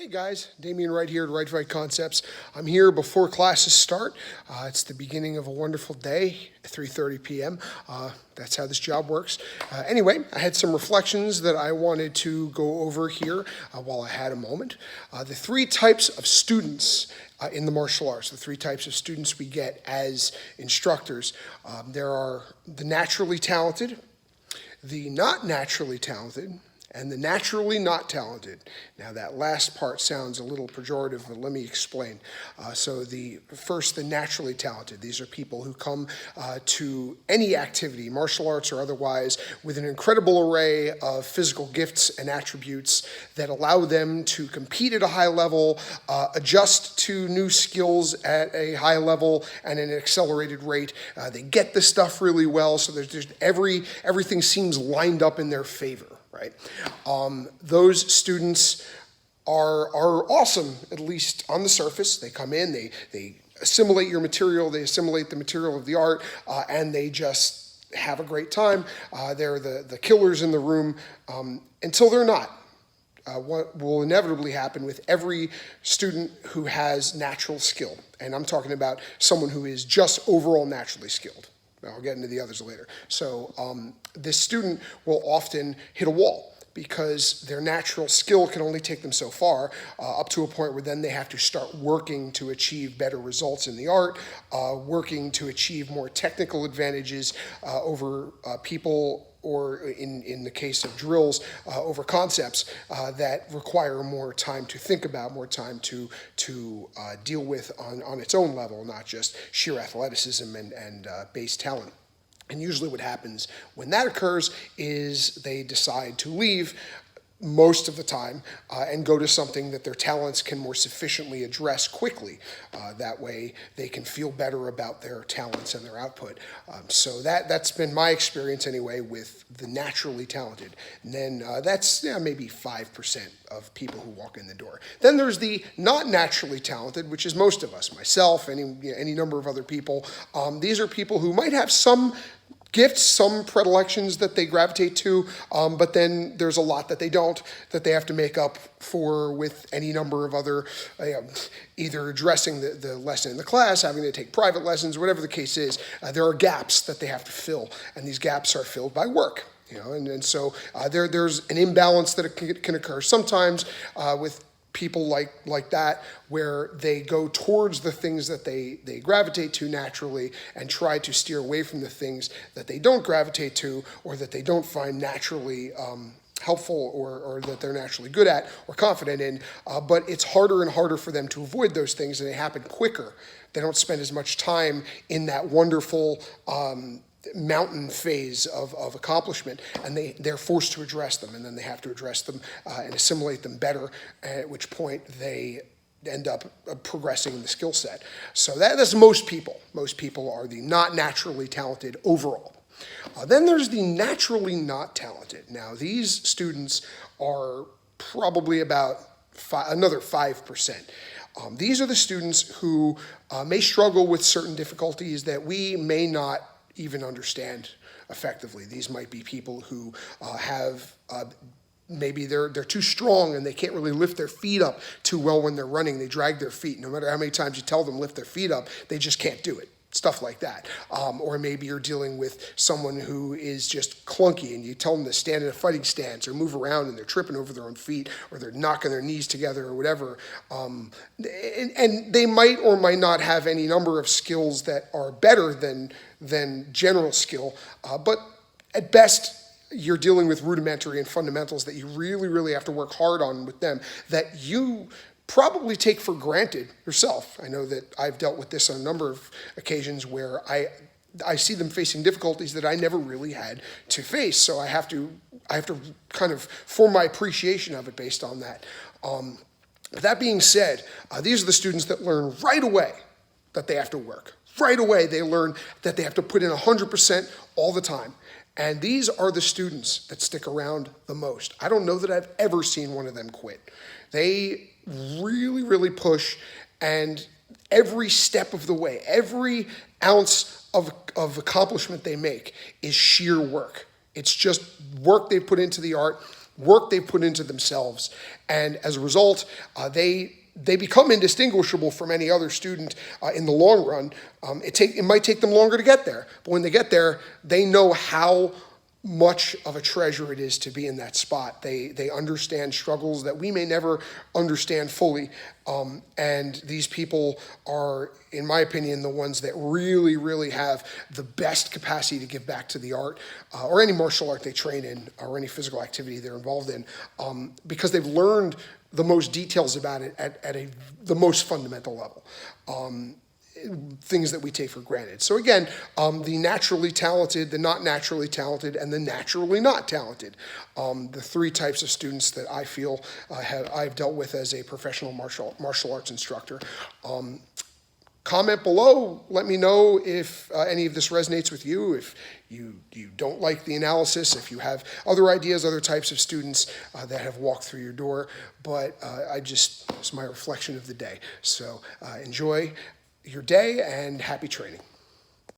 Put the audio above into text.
Hey guys, Damien Wright here at Right Fight Concepts. I'm here before classes start. It's the beginning of a wonderful day at 3:30 p.m. That's how this job works. Anyway, I had some reflections that I wanted to go over here while I had a moment. The three types of students in the martial arts, the three types of students we get as instructors. There are the naturally talented, the not naturally talented, and the naturally not talented. Now that last part sounds a little pejorative, but let me explain. So the naturally talented. These are people who come to any activity, martial arts or otherwise, with an incredible array of physical gifts and attributes that allow them to compete at a high level, adjust to new skills at a high level and at an accelerated rate. They get the stuff really well, so there's everything seems lined up in their favor. Right? Those students are awesome, at least on the surface. They come in, they assimilate your material, they assimilate the material of the art, and they just have a great time. They're the killers in the room until they're not. What will inevitably happen with every student who has natural skill, and I'm talking about someone who is just overall naturally skilled. I'll get into the others later. So this student will often hit a wall because their natural skill can only take them so far, up to a point where then they have to start working to achieve better results in the art, working to achieve more technical advantages over people, or in the case of drills, over concepts that require more time to think about, more time to deal with on its own level, not just sheer athleticism and base talent. And usually what happens when that occurs is they decide to leave most of the time and go to something that their talents can more sufficiently address quickly. That way they can feel better about their talents and their output. So that's been my experience anyway with the naturally talented. And then that's maybe 5% of people who walk in the door. Then there's the not naturally talented, which is most of us, myself, any number of other people. These are people who might have some gifts, some predilections that they gravitate to, but then there's a lot that they don't, that they have to make up for with any number of other, either addressing the lesson in the class, having to take private lessons, whatever the case is. There are gaps that they have to fill, and these gaps are filled by work. And so there's an imbalance that can occur sometimes with people like that, where they go towards the things that they gravitate to naturally and try to steer away from the things that they don't gravitate to or that they don't find naturally helpful or that they're naturally good at or confident in. But it's harder and harder for them to avoid those things, and they happen quicker. They don't spend as much time in that wonderful mountain phase of accomplishment, and they're forced to address them, and then they have to address them and assimilate them better, at which point they end up progressing in the skill set. So that's most people. Most people are the not naturally talented overall. Then there's the naturally not talented. Now these students are probably about another 5%. These are the students who may struggle with certain difficulties that we may not even understand effectively. These might be people who have maybe they're too strong and they can't really lift their feet up too well when they're running. They drag their feet. No matter how many times you tell them lift their feet up, they just can't do it. Stuff like that. Or maybe you're dealing with someone who is just clunky and you tell them to stand in a fighting stance or move around and they're tripping over their own feet or they're knocking their knees together or whatever. And they might or might not have any number of skills that are better than general skill. But at best, you're dealing with rudimentary and fundamentals that you really, really have to work hard on with them that you probably take for granted yourself. I know that I've dealt with this on a number of occasions where I see them facing difficulties that I never really had to face. So I have to kind of form my appreciation of it based on that. But that being said, these are the students that learn right away that they have to work. Right away, they learn that they have to put in 100% all the time. And these are the students that stick around the most. I don't know that I've ever seen one of them quit. They really, really push, and every step of the way, every ounce of accomplishment they make is sheer work. It's just work they put into the art work they put into themselves. And as a result, they become indistinguishable from any other student in the long run. It might take them longer to get there, but when they get there, they know how much of a treasure it is to be in that spot. They understand struggles that we may never understand fully. And these people are, in my opinion, the ones that really, really have the best capacity to give back to the art or any martial art they train in or any physical activity they're involved in, because they've learned the most details about it at the most fundamental level. Things that we take for granted. So again, the naturally talented, the not naturally talented, and the naturally not talented. The three types of students that I feel I've dealt with as a professional martial arts instructor. Comment below, let me know if any of this resonates with you, if you don't like the analysis, if you have other ideas, other types of students that have walked through your door, but it's my reflection of the day. So enjoy your day and happy training.